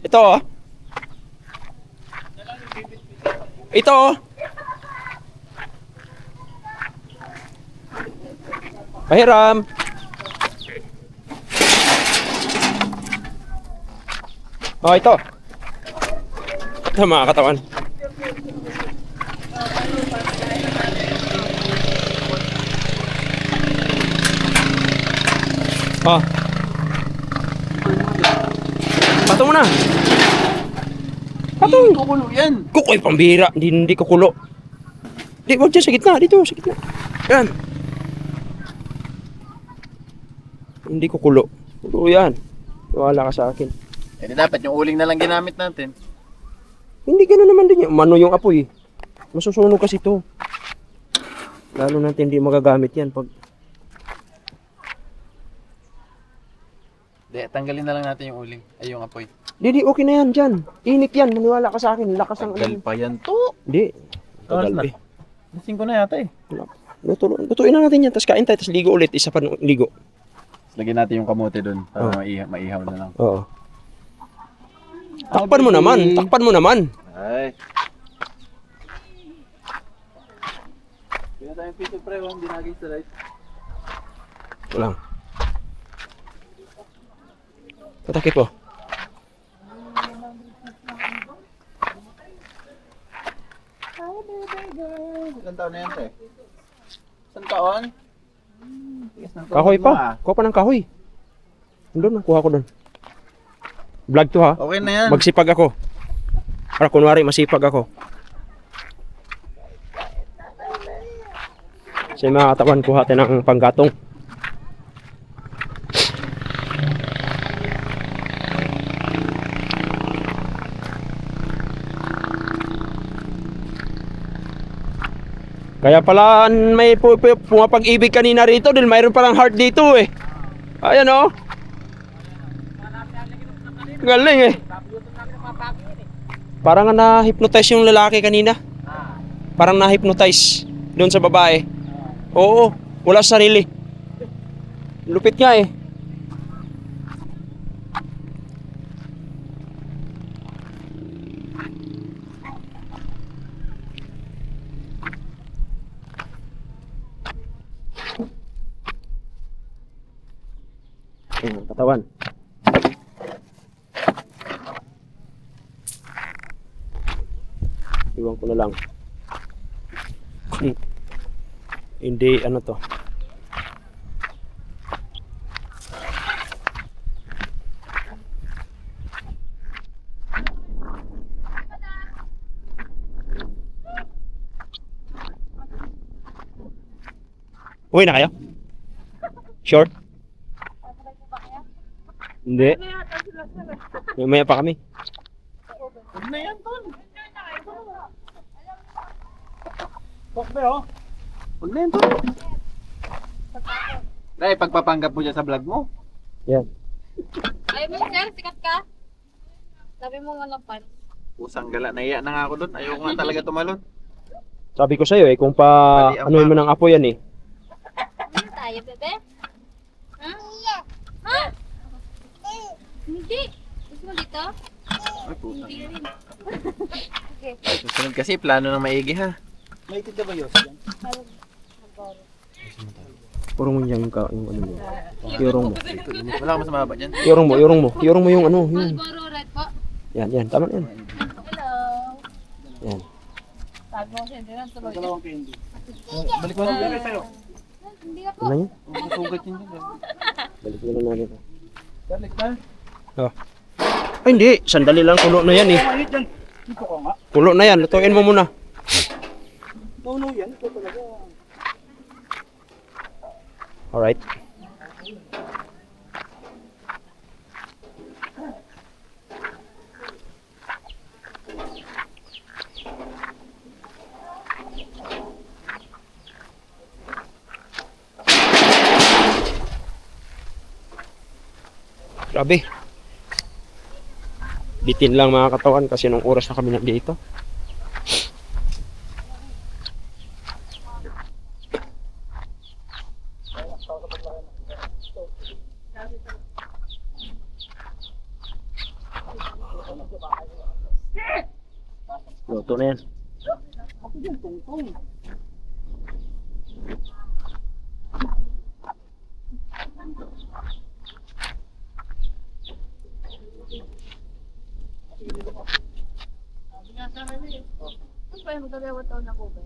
Ito, oh. Ito, oh. Pahiram. Oh, ito. Ito mga katawan. Oh. Pato mo na. Pato. Kukulo yan. Kukoy pambira. Hindi kukulo. Di, wag dyan sa gitna. Dito, sa gitna. Yan. Hindi kukulo. Kulo yan. Wala ka sa akin. Eh dapat yung uling na lang ginamit natin. Hindi gano'n naman din yan. Mano yung apoy. Masusunog kasi to. Lalo natin hindi magagamit yan pag... Di, tanggalin na lang natin yung uling. Ay, yung apoy. Hindi, okay na yan dyan. Init yan. Maniwala ka sa akin. Lakas ng... Tagal pa yan to. Hindi. Oras Tagal na. eh. Lasing ko na yata eh. Lutuin na natin yan, tapos kain tayo, tapos ligo ulit, isa pa ligo. Lagyan natin yung kamote doon para maihaw na lang. Oo. Takpan mo naman. Ay. Kaya tayong piso pre, hindi naging sa rice. Walang. Patakip po. Ilan taon na yan pre? Isang taon? Kahoy pa. Kuha pa ng kahoy. Doon, kuha ko doon. Vlog to ha. Okay na yan. Magsipag ako. Para kunwari masipag ako. Sa mga katawan, kuha tayo ng panggatong. Kaya pala may pumapag-ibig kanina rito dahil mayroon palang heart dito eh. Ayan oh. Galing eh. Parang na-hypnotize yung lalaki kanina. Parang na-hypnotize doon sa babae. Oo, wala sa sarili. Lupit nga eh. Ayan, katawan. Iwan ko na lang. Hindi, ano to. Uwi na kayo? Sure? Hindi. Mamaya pa kami. Huwag na yan, Ton. Bakbe, oh. Huwag na yan to. Nay, pagpapanggap mo dyan sa vlog mo. Yan. Ay mo, sir, sikat ka. Sabi mo nga ng pan. Pusang gala, naiya na nga ako doon. Ayoko nga talaga tumalon. Sabi ko sa'yo eh, kung pa Mali ang anuhin mo ng apo yan eh. Ano tayo, bebe? Ha? Ha? Hindi. Gusto mo dito? Ay, pusang. Hindi rin. Okay. Susunod kasi, plano ng maigi ha. May tita ba yun? Puro mo niya yung ano mo. Yorong mo. Wala kang mas mababa dyan. Yorong mo yung ano. Yun. Marlboro red po. Yan. Tama na yan. Hello. Yan. Sabi mo siya, hindi na tuloy. Dalawang candy. Balik mo lang. Bigay sa'yo. Hindi ka po. Ano yan? Masugat yun dyan. Balik mo lang natin. Balik na. Ay hindi, sandali lang. Kulo na yan eh. Mayit yan. Ito ko nga. Kulo na yan. Lutuin mo muna. No, yan. Ito talaga. Alright. Grabe. Bitin lang mga katawan kasi nung oras na kami nandito. Luto na yan. Ano pa yung magdadawat taon na ko ba?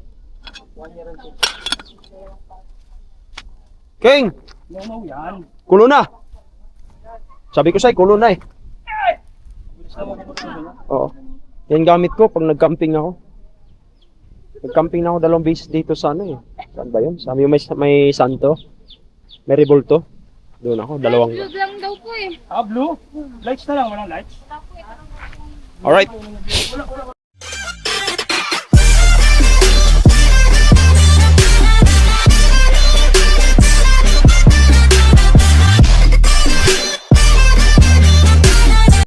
King! No, yan. Kulo na! Sabi ko sa'yo, kulo na eh. Oo. Yan gamit ko pag nag-camping ako. Nag-camping na ako 2 beses dito sa ano eh. Saan ba yun? Sabi may santo. May revolto. Doon ako, 2. Blue lang daw po eh. Ah, blue? Lights na lang. Walang lights? Alright.